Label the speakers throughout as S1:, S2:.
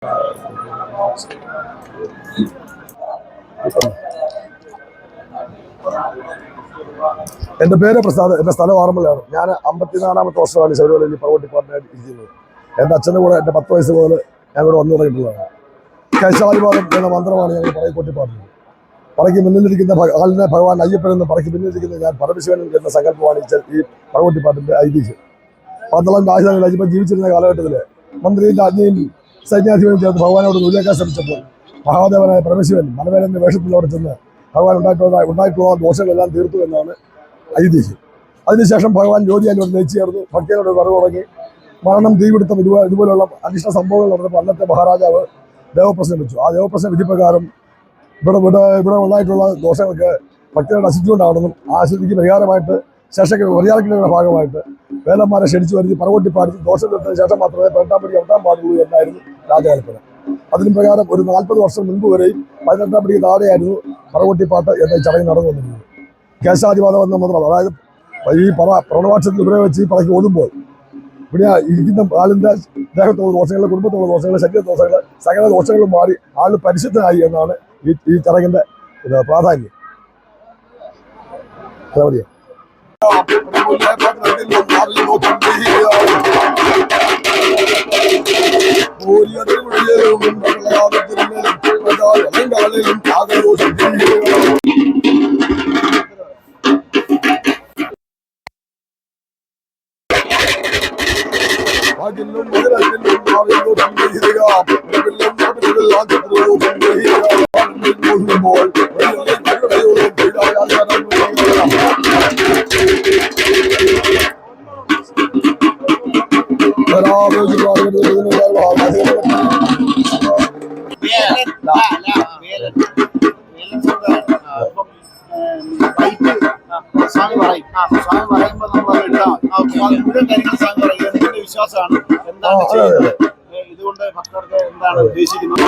S1: എൻ്റെ പേര് പ്രസാദ്. എൻ്റെ സ്ഥലം ആറന്മുളയാണ്. ഞാൻ 54ാമത്തെ വർഷമാണ് ശബരിമലയിൽ പ്രൈവറ്റ് ഡിപ്പാർട്ട്മെൻറ്റായിട്ട് ഇരിക്കുന്നത്. എൻ്റെ അച്ഛൻ്റെ കൂടെ എൻ്റെ 10 വയസ്സ് മുതൽ ഞാൻ ഇവിടെ വന്നു തുടങ്ങിയിട്ടുള്ളതാണ്. കേശവാദിപാദം എന്ന മന്ത്രമാണ് ഞങ്ങൾ പറയക്കൊട്ടി പാടുന്നത്. പറയ്ക്ക് മുന്നിലിരിക്കുന്ന ആളിനെ ഭഗവാൻ അയ്യപ്പൻ എന്ന് പറയ്ക്ക് മുന്നിലിരിക്കുന്ന ഞാൻ പരമശിവൻ എന്ന സങ്കല്പമാണ് ഈ പറവട്ടി പാട്ടിൻ്റെ ഐതിഹ്യം. 12 ആഴ്ചകളിൽ അയ്യപ്പൻ ജീവിച്ചിരുന്ന കാലഘട്ടത്തിൽ മന്ത്രിയുടെ ആജ്ഞയും സൈന്യാധിപനും ചേർന്ന് ഭഗവാനോട് നൂലേക്കാൻ ശ്രമിച്ചപ്പോൾ മഹാദേവനായ പരമശിവൻ മനവേലൻ്റെ വേഷത്തിൽ അവിടെ ചെന്ന് ഭഗവാൻ ഉണ്ടായിട്ടുള്ള ദോഷങ്ങളെല്ലാം തീർത്തു എന്നാണ് ഐതിഹ്യം. അതിനുശേഷം ഭഗവാൻ ജ്യോതിയായിട്ട് ലയിച്ചു ചേർന്ന് ഭക്തിയോട് വരവ് തുടങ്ങി മരണം, തീപിടുത്തം ഇതുപോലുള്ള അനിഷ്ട സംഭവങ്ങൾ നടന്നപ്പോൾ അന്നത്തെ മഹാരാജാവ് ദേവപ്രശ്നം വെച്ചു. ആ ദേവപ്രശ്ന വിധിപ്രകാരം ഇവിടെ ഉണ്ടായിട്ടുള്ള ദോഷങ്ങൾക്ക് ഭക്തിയുടെ അശുദ്ധികൊണ്ടാണെന്നും ആ അശുദ്ധിക്ക് പരിഹാരമായിട്ട് പരിഹാരങ്ങളുടെ ഭാഗമായിട്ട് വേലന്മാരെ ക്ഷണിച്ചു വരുത്തി പറവട്ടി പാടി ദോഷം തീർത്തതിന് ശേഷം മാത്രമേ 18 പടി എത്താൻ പാടുള്ളൂ എന്നായിരുന്നു രാജകൽപ്പന. അതിന് പ്രകാരം ഒരു 40 വർഷം മുൻപ് വരെയും 18 പടിക്ക് താഴെയായിരുന്നു പറവട്ടിപ്പാട്ട് എന്ന ചടങ്ങ് നടന്നു വന്നിരുന്നത്. കേശാധിപാദം എന്ന മന്ത്രം, അതായത് ഈ പ്രണവാക്ഷത്തിൽ ഉപയോഗിച്ച് ഈ പറയ്ക്ക് ഓതുമ്പോൾ ഇവിടെ ഇരിക്കുന്ന ആളിൻ്റെ ദേഹത്തുള്ള ദോഷങ്ങൾ, കുടുംബത്തുള്ള ദോഷങ്ങൾ, ശരീര ദോഷങ്ങൾ, സകല ദോഷങ്ങളും മാറി ആൾ പരിശുദ്ധനായി എന്നാണ് ഈ ചടങ്ങിൻ്റെ പ്രാധാന്യം. എന്താ പറയുക?
S2: വിശ്വാസമാണ്. എന്താണ് ഇതുകൊണ്ട് ഭക്തർക്ക് എന്താണ് ഉദ്ദേശിക്കുന്നത്?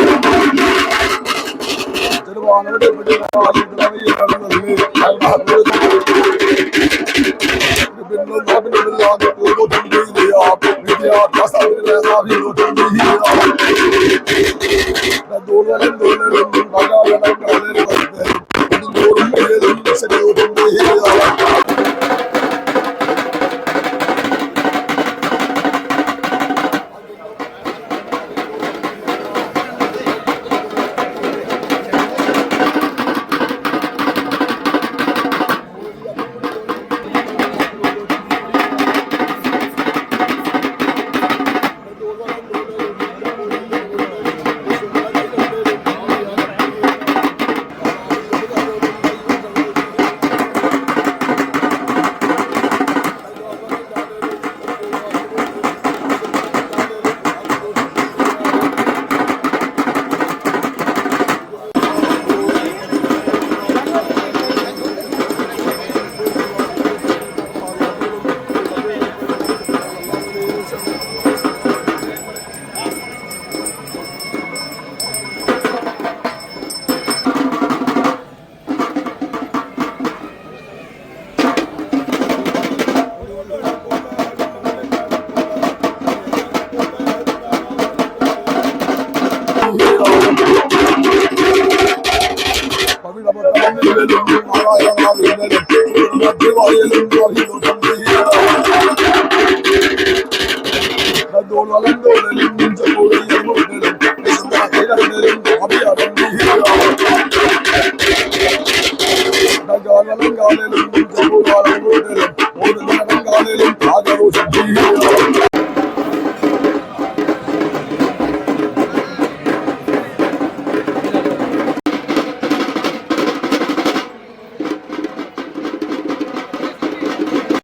S1: Hallelujah.